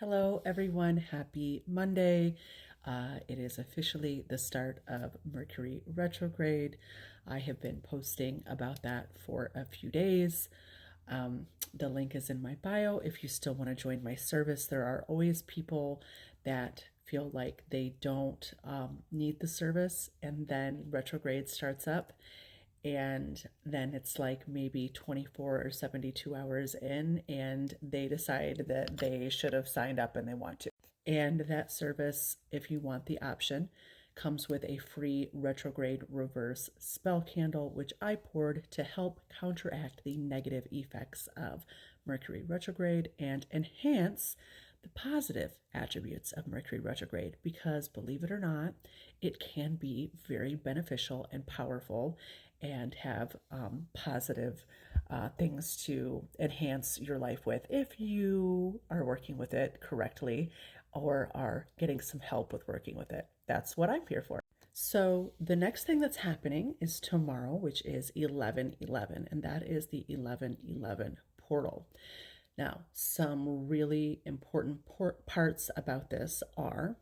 Hello, everyone. Happy Monday. It is officially the start of Mercury retrograde. I have been posting about that for a few days. The link is in my bio. If you still want to join my service, there are always people that feel like they don't need the service, and then retrograde starts up and then it's like maybe 24 or 72 hours in and they decide that they should have signed up and they want to. And that service, if you want the option, comes with a free retrograde reverse spell candle, which I poured to help counteract the negative effects of Mercury retrograde and enhance the positive attributes of Mercury retrograde, because believe it or not, it can be very beneficial and powerful and have positive things to enhance your life with if you are working with it correctly or are getting some help with working with it. That's what I'm here for. So the next thing that's happening is tomorrow, which is 11/11, and that is the 11/11 portal. Now, some really important parts about this are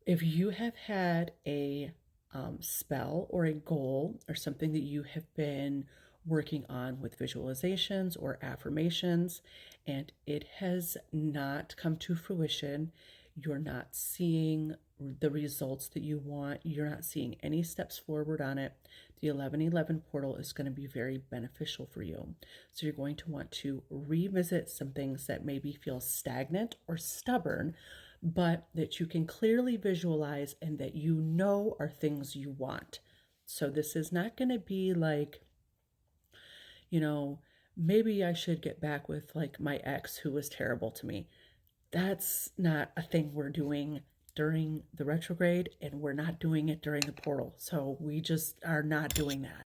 if you have had a spell or a goal or something that you have been working on with visualizations or affirmations and it has not come to fruition, you're not seeing the results that you want, you're not seeing any steps forward on it, the 11/11 portal is going to be very beneficial for you. So you're going to want to revisit some things that maybe feel stagnant or stubborn, but that you can clearly visualize and that you know are things you want. So this is not going to be like, maybe I should get back with like my ex who was terrible to me. That's not a thing we're doing during the retrograde, and we're not doing it during the portal. So we just are not doing that.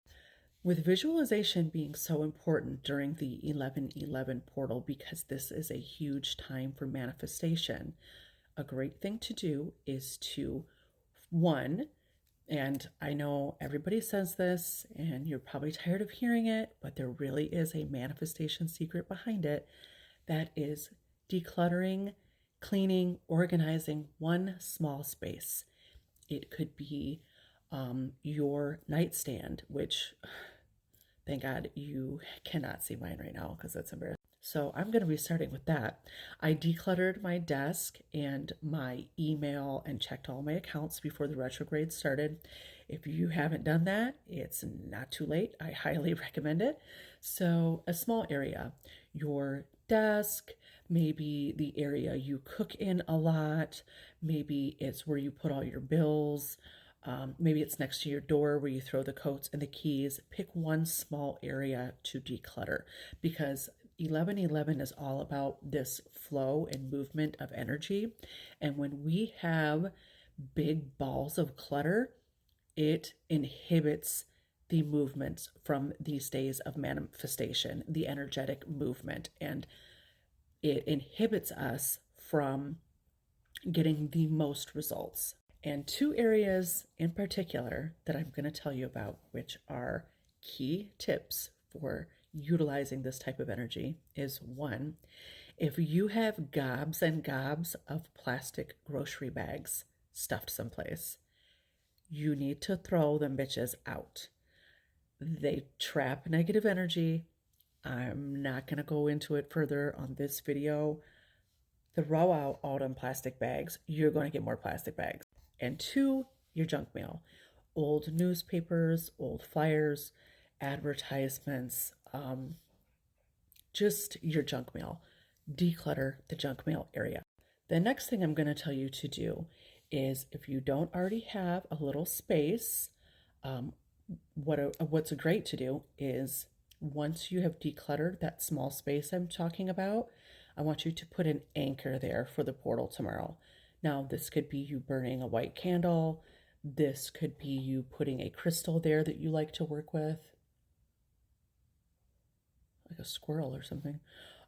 With visualization being so important during the 11/11 portal, because this is a huge time for manifestation, a great thing to do is to, one, and I know everybody says this and you're probably tired of hearing it, but there really is a manifestation secret behind it. That is decluttering, cleaning, organizing one small space. It could be your nightstand, which thank God you cannot see mine right now because that's embarrassing. So I'm going to be starting with that. I decluttered my desk and my email and checked all my accounts before the retrograde started. If you haven't done that, it's not too late. I highly recommend it. So a small area, your desk, maybe the area you cook in a lot, maybe it's where you put all your bills, maybe it's next to your door where you throw the coats and the keys. Pick one small area to declutter, because 11/11 is all about this flow and movement of energy. And when we have big balls of clutter, it inhibits the movements from these days of manifestation, the energetic movement, and it inhibits us from getting the most results. And two areas in particular that I'm going to tell you about, which are key tips for utilizing this type of energy, is one, if you have gobs and gobs of plastic grocery bags stuffed someplace, you need to throw them bitches out. They trap negative energy. I'm not going to go into it further on this video. Throw out all them plastic bags. You're going to get more plastic bags. And two, your junk mail. Old newspapers, old flyers, advertisements, just your junk mail. Declutter the junk mail area. The next thing I'm going to tell you to do is, if you don't already have a little space, what's great to do is, once you have decluttered that small space I'm talking about, I want you to put an anchor there for the portal tomorrow. Now, this could be you burning a white candle. This could be you putting a crystal there that you like to work with, like a squirrel or something.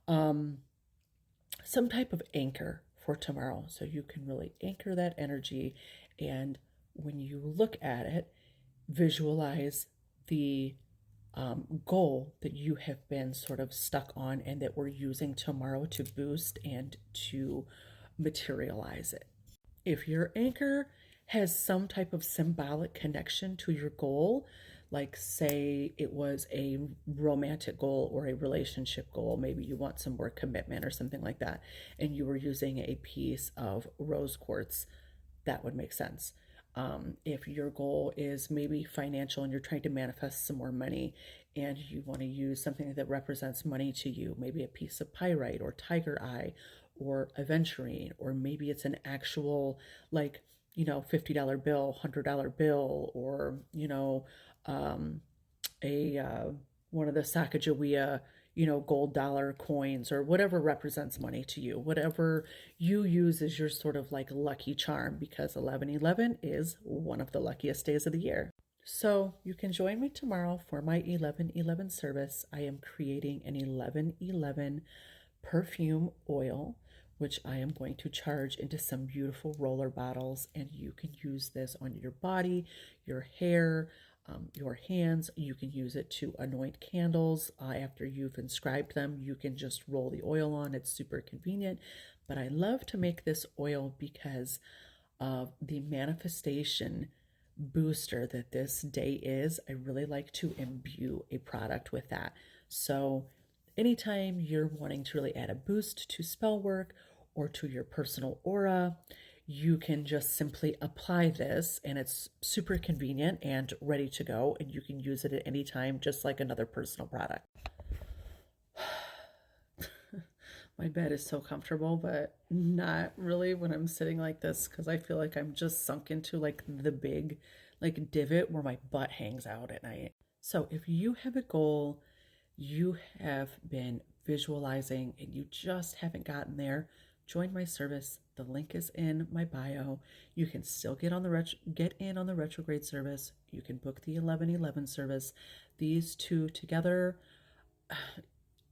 Some type of anchor for tomorrow, so you can really anchor that energy. And when you look at it, visualize the goal that you have been sort of stuck on and that we're using tomorrow to boost and to materialize it. If your anchor has some type of symbolic connection to your goal, like say it was a romantic goal or a relationship goal, maybe you want some more commitment or something like that, and you were using a piece of rose quartz, that would make sense. If your goal is maybe financial and you're trying to manifest some more money and you want to use something that represents money to you, maybe a piece of pyrite or tiger eye or aventurine, or maybe it's an actual, like, $50 bill, $100 bill, or, um, a one of the Sacagawea, gold dollar coins, or whatever represents money to you, whatever you use as your sort of like lucky charm, because 11/11 is one of the luckiest days of the year. So you can join me tomorrow for my 11/11 service. I am creating an 11/11 perfume oil, which I am going to charge into some beautiful roller bottles, and you can use this on your body, your hair, your hands. You can use it to anoint candles. After you've inscribed them, you can just roll the oil on. It's super convenient. But I love to make this oil because of the manifestation booster that this day is. I really like to imbue a product with that. So anytime you're wanting to really add a boost to spell work or to your personal aura, you can just simply apply this, and it's super convenient and ready to go, and you can use it at any time, just like another personal product. My bed is so comfortable, but not really when I'm sitting like this, because I feel like I'm just sunk into like the big like divot where my butt hangs out at night. So if you have a goal, you have been visualizing and you just haven't gotten there, join my service. The link is in my bio. You can still get in on the retrograde service. You can book the 11/11 service. These two together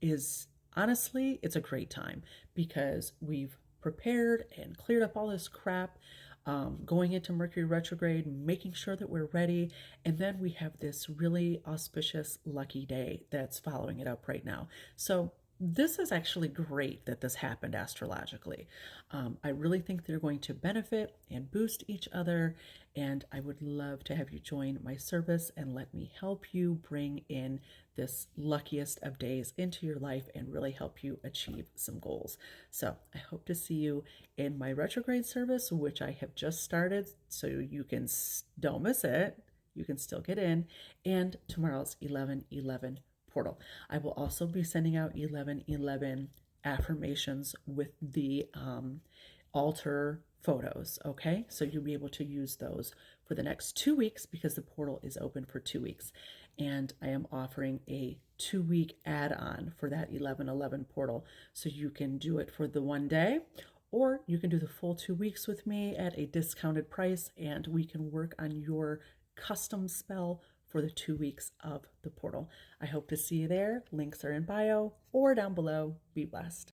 is honestly, it's a great time because we've prepared and cleared up all this crap, going into Mercury retrograde, making sure that we're ready. And then we have this really auspicious, lucky day that's following it up right now. So this is actually great that this happened astrologically. I really think they're going to benefit and boost each other. And I would love to have you join my service and let me help you bring in this luckiest of days into your life and really help you achieve some goals. So I hope to see you in my retrograde service, which I have just started. So you can don't miss it. You can still get in. And tomorrow's 11/11 portal. I will also be sending out 11/11 affirmations with the altar photos. Okay, so you'll be able to use those for the next 2 weeks because the portal is open for 2 weeks. And I am offering a 2-week add-on for that 11/11 portal. So you can do it for the one day, or you can do the full 2 weeks with me at a discounted price, and we can work on your custom spell for the 2 weeks of the portal. I hope to see you there. Links are in bio or down below. Be blessed.